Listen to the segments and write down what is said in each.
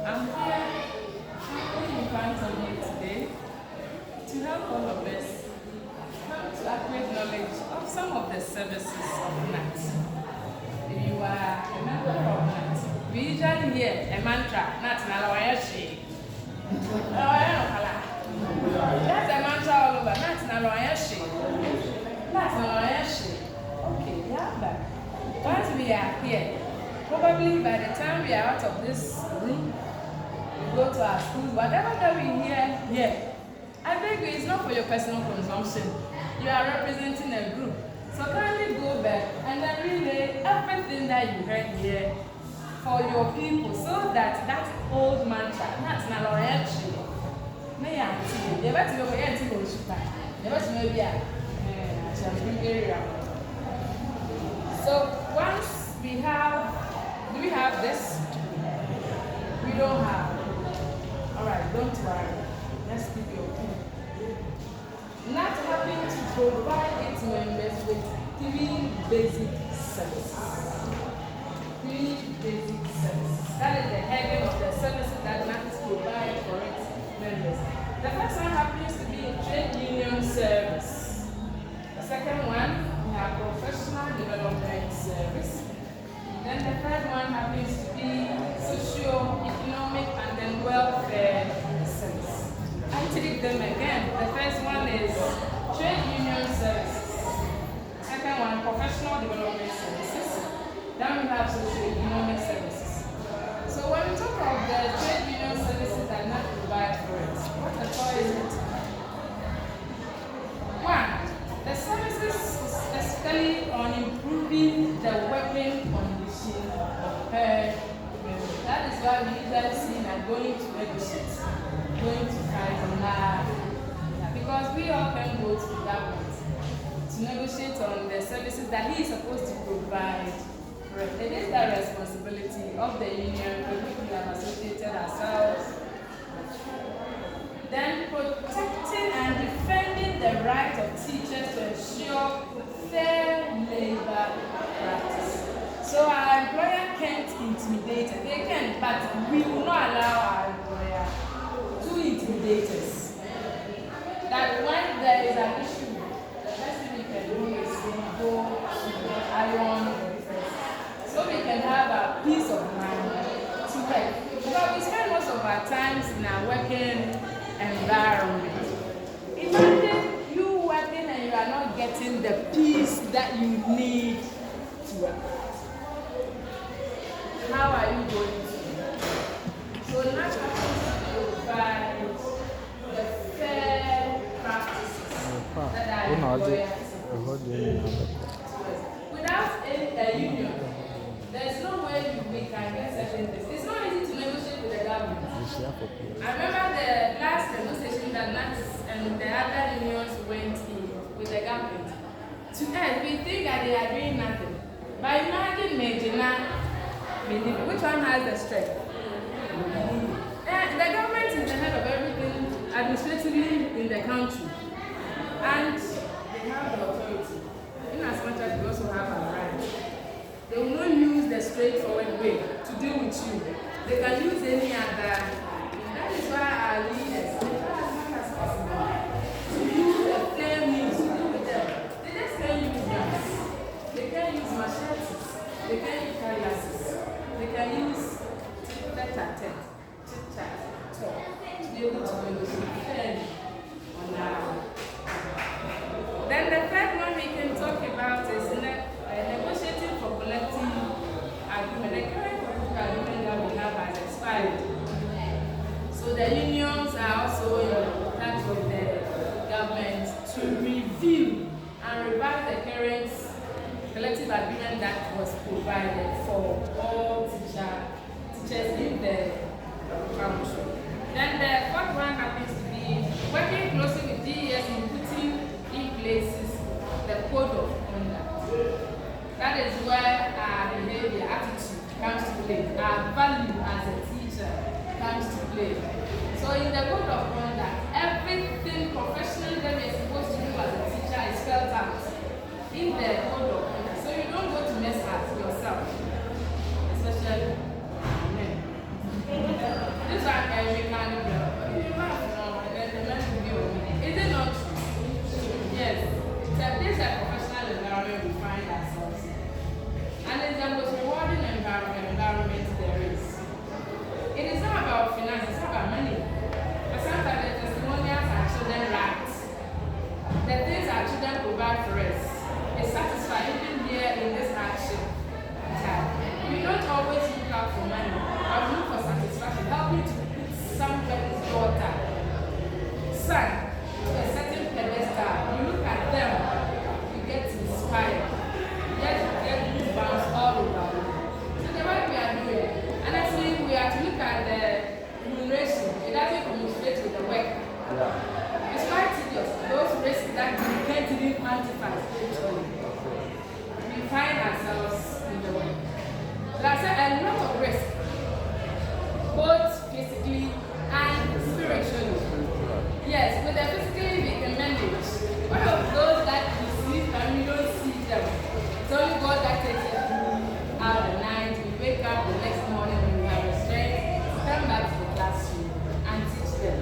I'm here in front of you today to help all of us come to accurate knowledge of some of the services of GNAT. If you are a member of GNAT, we usually hear a mantra, GNAT Nalawayashi. That's a mantra all over, GNAT Nalawayashi. GNAT Nalawayashi. Okay, we have that. Once we are here, probably by the time we are out of this room, we go to our schools, whatever that we hear here, I beg you, it's not for your personal consumption. You are representing a group. So kindly go back and then relay everything that you heard here for your people so that that old mantra, that's Nalawayachi, may I see you, never to know where to go, never to know where area. So once we have, do we have this? We don't have. Alright, don't worry. Let's keep your pen. Not having to provide its members with three basic services. Three basic services. That is the heading of the services that GNAT provides for its members. The first one happens to be trade union service. The second one, we have professional development service. Then the third one happens to be socio-economic and then welfare service. I take them again. The first one is trade union services. Second one, professional development services. Then we have socio-economic services. So when we talk of the trade union services that GNAT provide for it, what the call is it? One, the services specifically on improving the working condition of her members. That is why we usually see that going to negotiate, going to fight on that. Because we all can go to the government to negotiate on the services that he is supposed to provide. It is the responsibility of the union with which we have associated ourselves. Then protecting and defending the right of teachers to ensure fair labor practice. So our employer can't intimidate us. They can, but we will not allow our employer to intimidate us. That when there is an issue, the best thing we can do is we go to iron so we can have a peace of mind to work. Because we spend most of our times in our working environment. Imagine you working and you are not getting the peace that you need to work. How are you going to? So GNAT happens to provide the fair practices that our employers without a union, there's no way we can get certain things. It's not easy to negotiate with the government. I remember the last negotiation that GNAT and the other unions went in with the government. To us, we think that they are doing nothing. But imagine Majina, which one has the strength? The government is the head of everything administratively in the country. And they have the authority. In as much as we also have our rights. They will not use the straightforward way to deal with you. They can use any other. That is why our leaders, they try as much as possible to use the fair means to deal with them. They just can't use guns. They can't use machetes. They can't use cutlasses. They can use tete-a-tete, chit-chat, talk, to be able to negotiate fairly on our. Then the third one we can talk about is negotiating for collective agreement. The current collective agreement that we have has expired. So the unions are also in touch with the government to review and revise the current collective agreement that was provided for all teachers in the country. Then the fourth one happens to be working closely with DES in putting in places the code of conduct. That is where our behavior, attitude comes to play. Our value as a teacher comes to play. So in the code of conduct, everything professionally that we are supposed to do as a teacher is spelled out in the code of conduct. So you don't go to mess up yourself, especially men. we can't do that. You laugh, no, and then the men will be on me. Is it not true? Yes. So this is a professional environment we find ourselves in. And it's the most rewarding environment there is. It is not about finance, it's not about money. But sometimes the testimonials our children write, the things our children provide for us, is satisfying even here in this hardship time. We don't always look out for money, but we look for satisfaction, helping to put somebody's daughter, son, to a certain pedestal. You look at them, you get inspired, you get goosebumps all over. So the way we are doing, and actually we are to look at the remuneration. It doesn't commiserate with the work. Yeah. It's quite tedious. Those risks that we can't even quantify spiritually. We find ourselves in the way. There's a lot of risk, both physically and spiritually. Yes, with the physically we can manage. One of those that we sleep and we don't see them. It's only God that takes us through out the night. We wake up the next morning when we have the strength to come back to the classroom and teach them.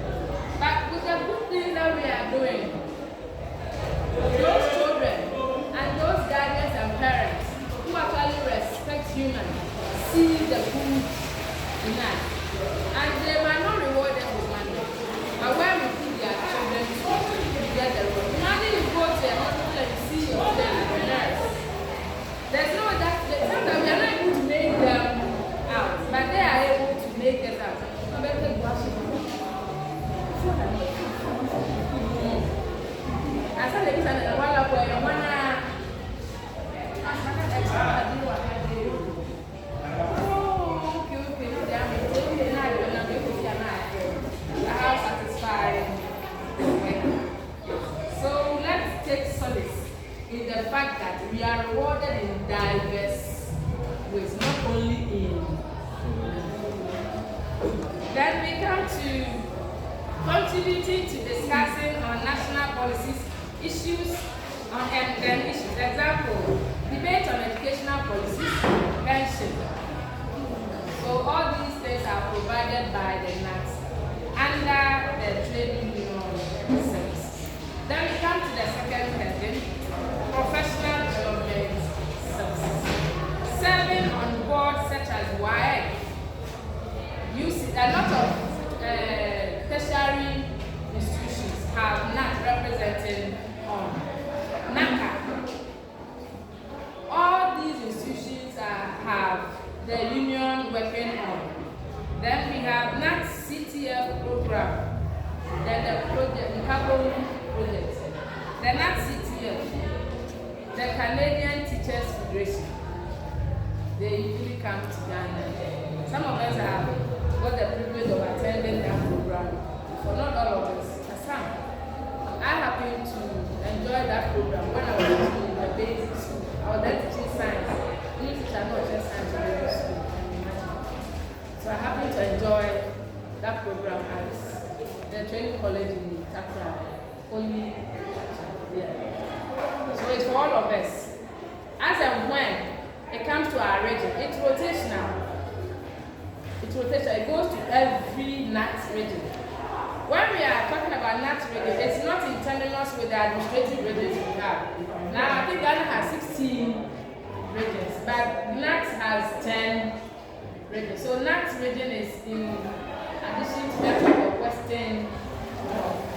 But with the good things that we are doing, those children and those guardians and parents who actually respect humans see the good in us. And they might not reward them with money. But when we put their children to get the reward. Imagine you go to a hospital and you see your children as a nurse. There's no that sometimes we are not able to make them out, but they are able to make us out. I said the kids are while up where you wanna so let's take solace in the fact that we are rewarded in diverse ways, not only in. Then we come to contributing to discussing on national policies, issues on and issues. Example, debate on educational policies, pension. So all these things are provided by the GNAT under the trade union service. Then we come to the second heading, professional development services. Serving on boards such as WAEC, a lot of tertiary institutions have NAT represented on NACA. All these institutions have the union working on. Then we have NAT CTF program, then the project, the carbon project. The NAT CTF, the Canadian Teachers Federation, they usually come to Ghana. Some of us have got the privilege of attending that program, but not all of us. Some. I happened to enjoy that program when I was in the basic school. I was then teaching science. These teachers are not just science in the school. So I happened to enjoy that program as the training college in Takra. Only, yeah. So it's for all of us. As and when it comes to our region, it's rotational. It's rotational. It goes to every NAT region. When we are talking about NAT region, it's not synonymous with the administrative regions we have. Now, I think Ghana has 16 regions, but NAT has 10 regions. So NAT region is in addition to that of the Western North.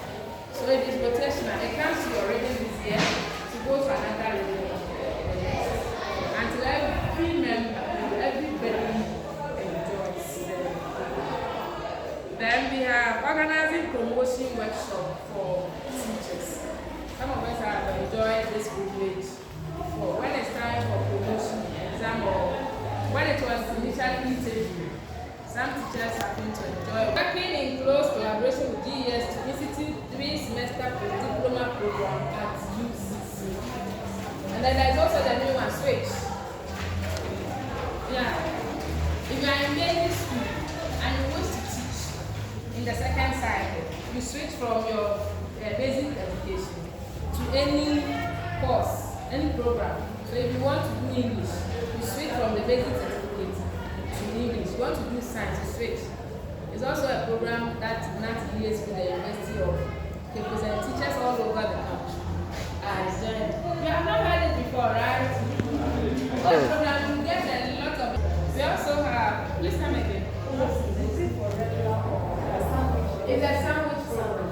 So it is rotational. It comes to your region this year to go to another region. Until every member, everybody enjoys it. Then we have organizing promotion workshop for teachers. Some of us have enjoyed this privilege before. When it's time for promotion exam or when it was initially interview, some teachers happen to enjoy working in close collaboration with GES to institute 3-semester post-diploma program at UCC. And then there's also the new one, switch. Yeah. If you are in basic school and you wish to teach in the second cycle, you switch from your basic education to any course, any program. So if you want to do English, you switch from the basic certificate to English. You want to do science, you switch. It's also a program that GNAT liaises with the University of Campus and teachers all over the country. You have not heard it before, right? The program will get a lot of. We also have. Please come again. It's a sandwich program.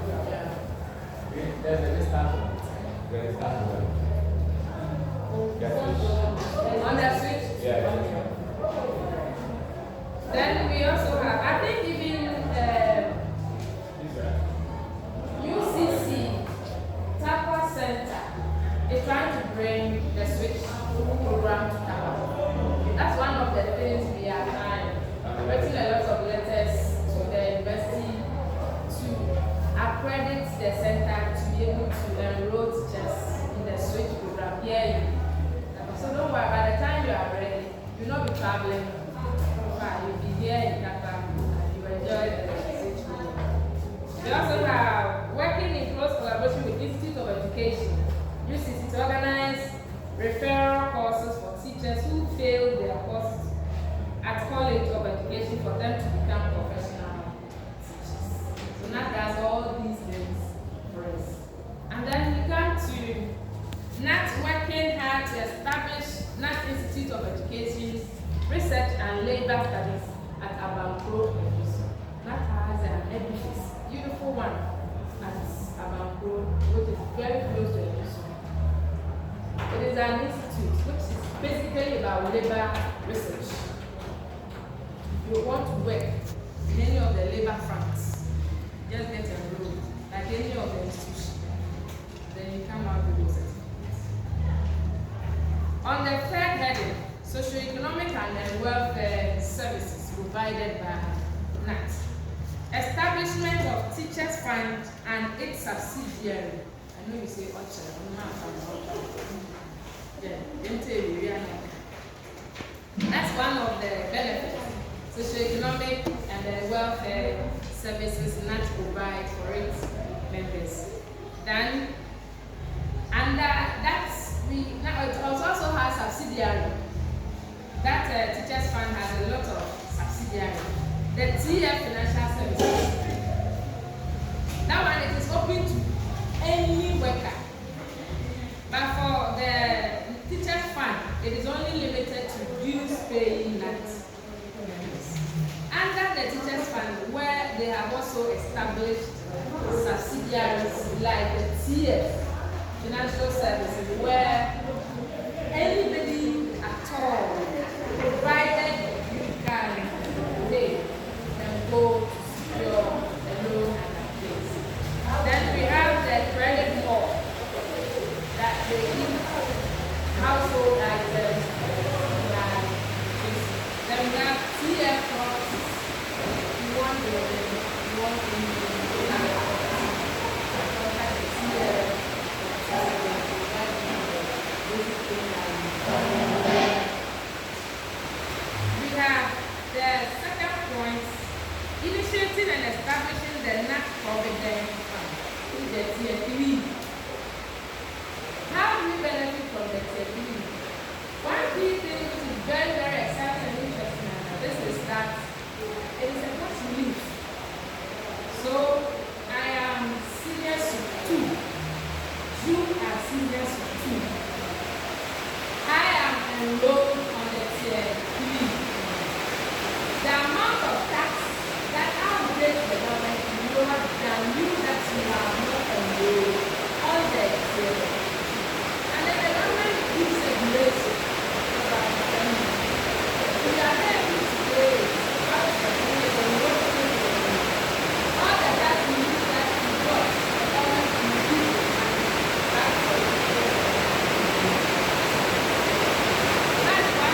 On the switch? Yeah. Then we also have, I think even UCC, Tapa Center, is trying to bring the switch program to Tapa. That's one of the things we are trying. Writing a lot of letters to the university to accredit the center to be able to enroll teachers in the switch program here. So don't worry, by the time you are ready, you'll not be traveling. You'll be here in Qatar and you enjoy the switch program. We also have working in close collaboration with Institute of Education, UCC, to organize referral courses for teachers who failed their courses at College of Education for them to become professional teachers. So NAT does all these things for us. And then we come to NAT working hard to establish NAT Institute of Education, Research and Labor Studies at Abankro. NAT has an edifice, beautiful one, at Abankro, which is very close to Ebisu. It is an institute which is basically about labor research. If you want to work in any of the labor fronts, just get enrolled, like any of the institutions. Then you come out with your certificates. On the third heading, socioeconomic and welfare services provided by NAT. Establishment of Teachers Fund and its subsidiary. I know you say Ocha, that's one of the benefits. Socioeconomic and welfare services NAT provide for its members. Then, and it also has subsidiary. That Teachers Fund has a lot of subsidiary. The TF Financial Services. That one, it is open to any worker. But for the Teachers Fund, it is only limited to dues paying NAT members. Under the Teachers Fund, where they have also established subsidiaries like the TF Financial Services, where anybody at all, provided you can pay, can go to secure a loan and a place. Then we have the credit board that they give household items like this. Then we have TF properties. You want building, you want we have the second point, initiating and establishing the NAT Provident Fund, the Tier 3. How do we benefit from the Tier 3? One key thing which is very, very exciting and interesting about this is that it is a tax relief. So I am senior suit 2. You are senior suit 2. I am enrolled on the Tier 3. The amount of tax that outweighs the government is lower than you that you have not enrolled on the Tier 3. And then the government gives a grace about the family. We are able to pay out the family and what to do. All the tax relief that you got, the government will give you back to you. That's why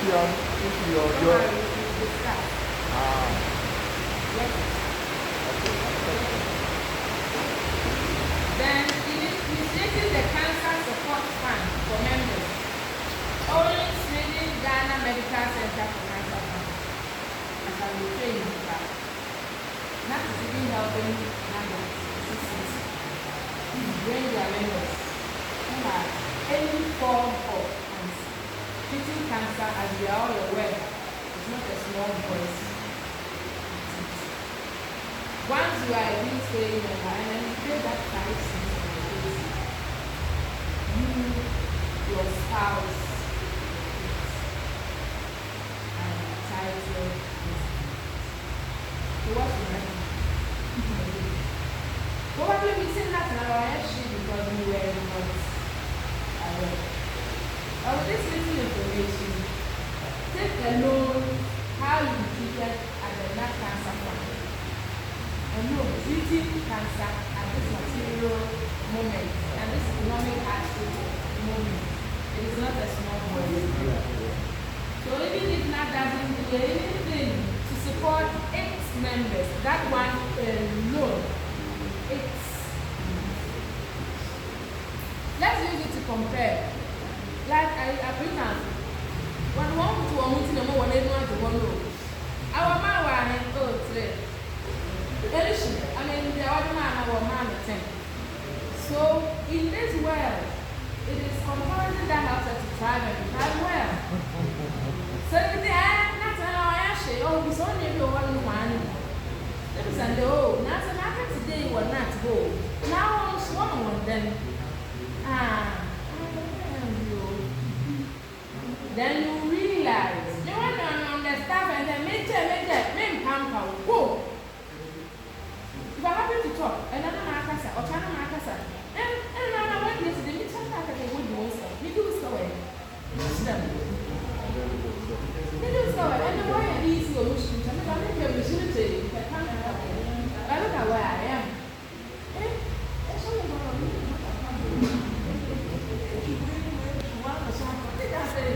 Then initiating the cancer support fund for members. Only Sweden Ghana Medical Center for Cancer Fund. As I will train in fact. Not even helping members. Bring their members who have any form of cancer. Treating cancer, as we are all aware, is not a small voice. Once you are a big stay in your mind and you pay that price, you, your spouse, and entitled. So what's the matter? Probably we seen that in our history because we were not aware. But with this little information, take a loan how you treated at the GNAT cancer fund. And no, treating cancer at this material moment and this economic hardship moment, it is not a small word. So even if GNAT doesn't do anything to support its members, that one loan, let's use it to compare. Like African, when one to one to know one anyone to one room. Our man was today. I mean, the other man, our man attend. So in this world, it is compulsory that helps us to thrive and thrive well. So if they are not actually, oh, we saw maybe one. And oh, now the market today will not go. Now on one then then you realize you want to understand and then make pamper. Whoa! You are happy to talk, and I'm a Marcasa or China Marcasa. And I went yesterday, you tell that they would do so. You do so. They do so, and the way I easy or machine, and I make your machine to you. I look at where I am.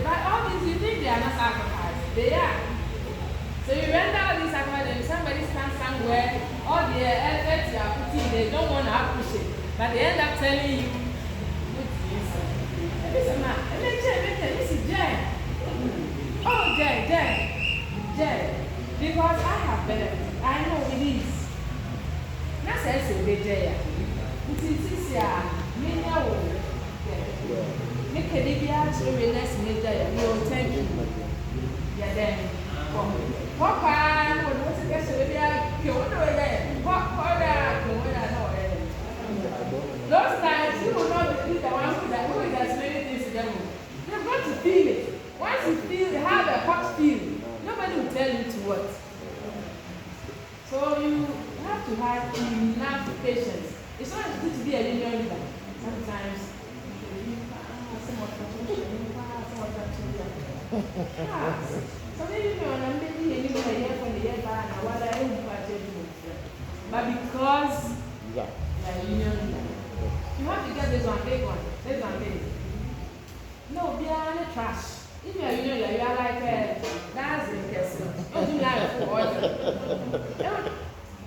But all these, you think they are not sacrificed. They are. So you render all these sacrifices, somebody stands somewhere, all the efforts you are putting, they don't want to appreciate. But they end up telling you, listen, man, this is Jay. Oh, Jay. Because I have benefits. I know it is. That's a big day. It is here. Many hours. Make a little tremendous major. No, thank you. Yeah, then. Papa, what's the best of the those times, you will not be the one who is explaining things to them. They've got to feel it. Once you feel, have a hot feel, nobody will tell you to what. So you have to have enough patience. It's not good to be a union leader. Sometimes so maybe you know, I'm maybe a year from the year back, and what I am but because you are a union leader, you have to get this one big one. No, be a trash. If you are a union leader, you are like that's the person. Don't do that for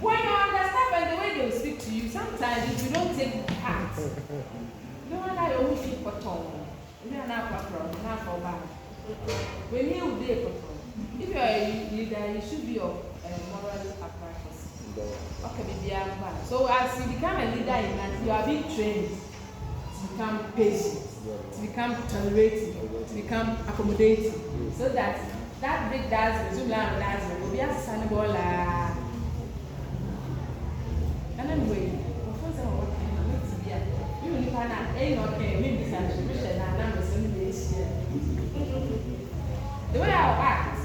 when you understand by the way they will speak to you, sometimes if you don't take heart, no one I always feel for tongue. You are not for bad. When you do if you are a leader, you should be of moral practice. Okay, so as you become a leader in that, you are being trained to become patient, to become tolerating, to become accommodating, so that big does will be understandable. And anyway, you can okay, maybe the way I'll act,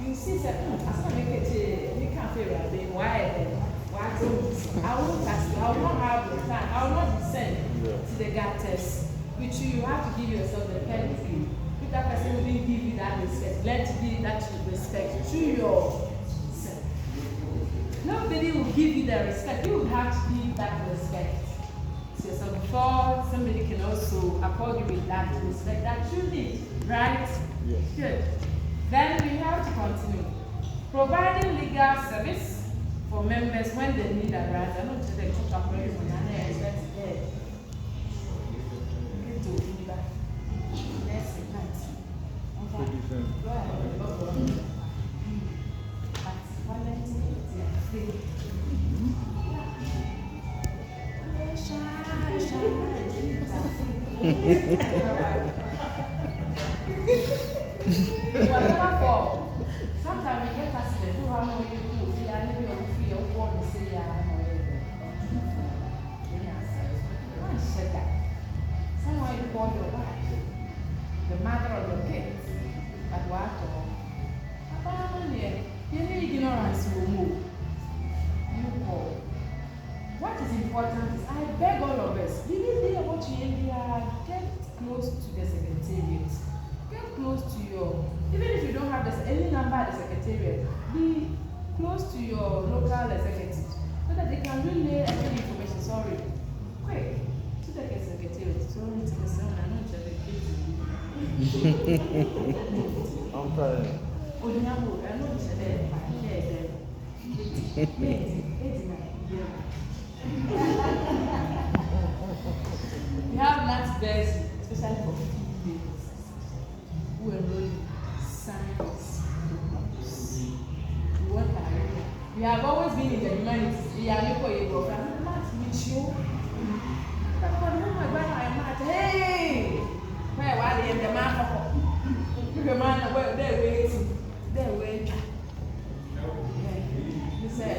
you see, I can't make it, you can't feel it, why I will not have the time, I will not descend to the gutters, which you have to give yourself the pedigree. If that person wouldn't give you that respect, let give that respect to yourself. Nobody will give you the respect, you will have to give that respect to yourself before somebody can also accord you with that respect that you need, right? Yes. Good. Then we have to continue. Providing legal service for members when they need a right. I don't think they took up really for an expect there. Get to be back. Next night. Whatever for. Sometimes we get accident. Do how many people we are living on free or born to say someone you call your wife, the mother of your kids, at what all? You need ignorance will move. You call. What is important is I beg all of us, really what you get close to the secretariat. Get close to your, even if you don't have any number at the secretariat, be close to your local executive so that they can relay any information. Sorry. Quick. To the secretariat. Sorry to the sound. I know the kids. I'm trying. Oh, you know, I know it's there. We have last verse, especially for females who enroll in science. We have always been in the humanities. We are local able. I'm not with you. Hey! Where are they in the man? The man, where they're waiting. They're waiting. He said,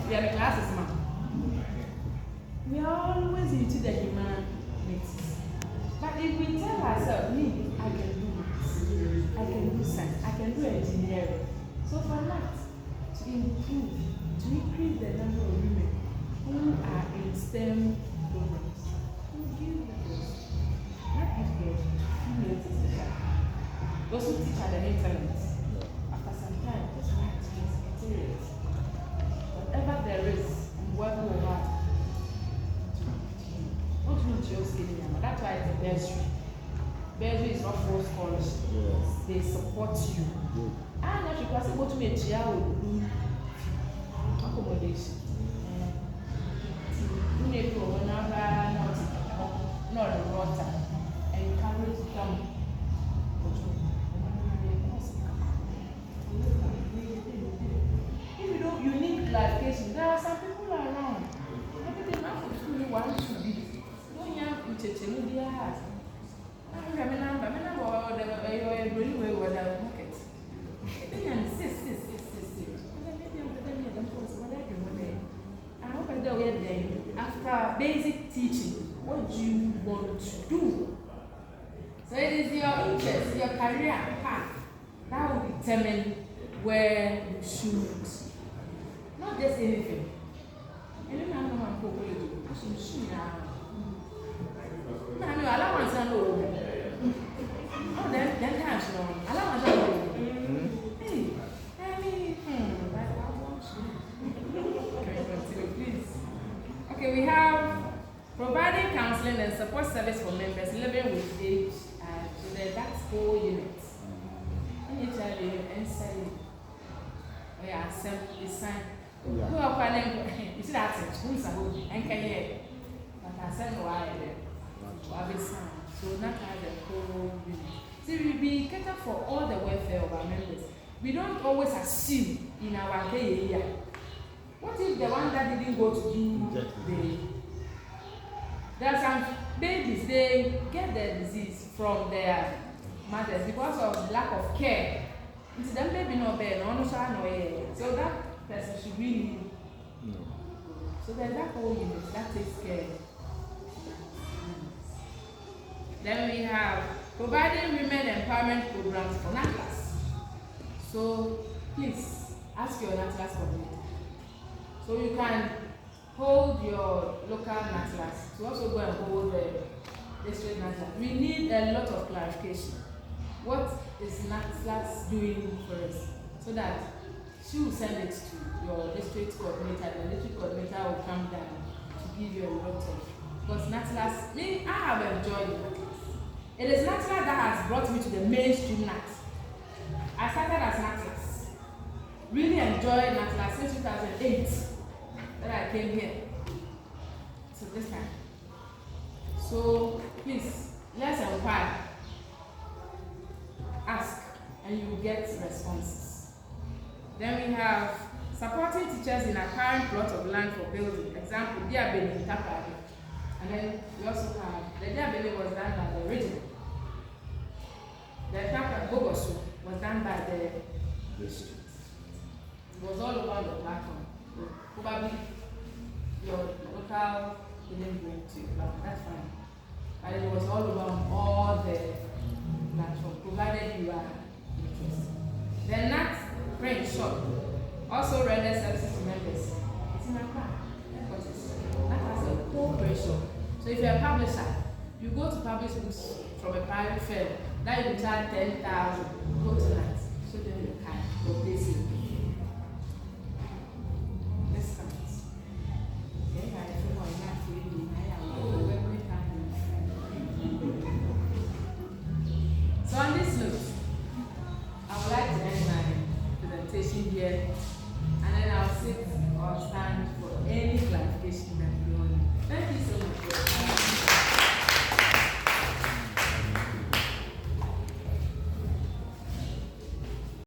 we are the classes, man. We are always into the humanities. But if we tell ourselves, me, I can do this, I can do science, I can do engineering. So for that, to improve, to increase the number of women who are in STEM programs, we'll give those. Not give those female teachers. Those who teach at the internet. After some time, just write to the secretariat. Whatever there is, work over. Don't know just anymore. That's why it's a bursary. Bursary is not for scholarship. Yes. They support you. Good. And if you can say, go to me a chair with accommodation. You need to go not the water. Encourage them. If you don't, you need clarification. There are some people around. Everything not for school you want to be. Don't you have to check in their heart. I remember really well what I market. After basic teaching, what do you want to do? So it is your interest, your career path that will determine where you should. Not just anything. And then I'm not going to do. I'm allowance and all. Oh, then times no. Allowance and all. Hey, I mean, please. Okay, we have providing counseling and support service for members living with age and that's 4 units. HIV and NSAID. Oh yeah, assembly sign. Who are planning? You see that? Who's a who? And can you? But I said why there. So not have the whole unit. See, we cater for all the welfare of our members. We don't always assume in our area. What if the one that didn't go to do there are some babies, they get the disease from their mothers because of lack of care. It's them baby no bear, no so that person should really so there's that whole unit that takes care. Then we have providing women empowerment programs for NATLAS. So please ask your NATLAS coordinator. So you can hold your local NATLAS to also go and hold the district NATLAS. We need a lot of clarification. What is NATLAS doing for us? So that she will send it to your district coordinator. The district coordinator will come down to give you a lot of. Because NATLAS, I have enjoyed NATLAS. It is natural that has brought me to the mainstream NAT. I started as NATless. Really enjoyed NATless since 2008 that I came here. So this time. So please, let's inquire. Ask and you will get responses. Then we have supporting teachers in acquiring plot of land for building. Example, Diabele in Tapari. And then we also have the Diabele was done by the original. The Tapari Bogosu was done by the district. It was all over the platform. Probably your local didn't bring to your platform. That's fine. But it was all over on all the platform, provided you are interested. The NAT print shop also renders services to members. It's in Accra. NAT has a whole print shop. So if you're a publisher, you go to publish books from a private firm, that you charge 10,000. Go to NAT. So then you can replace it. This comes. Okay, I feel more enough to read. So on this note, I would like to end my presentation here.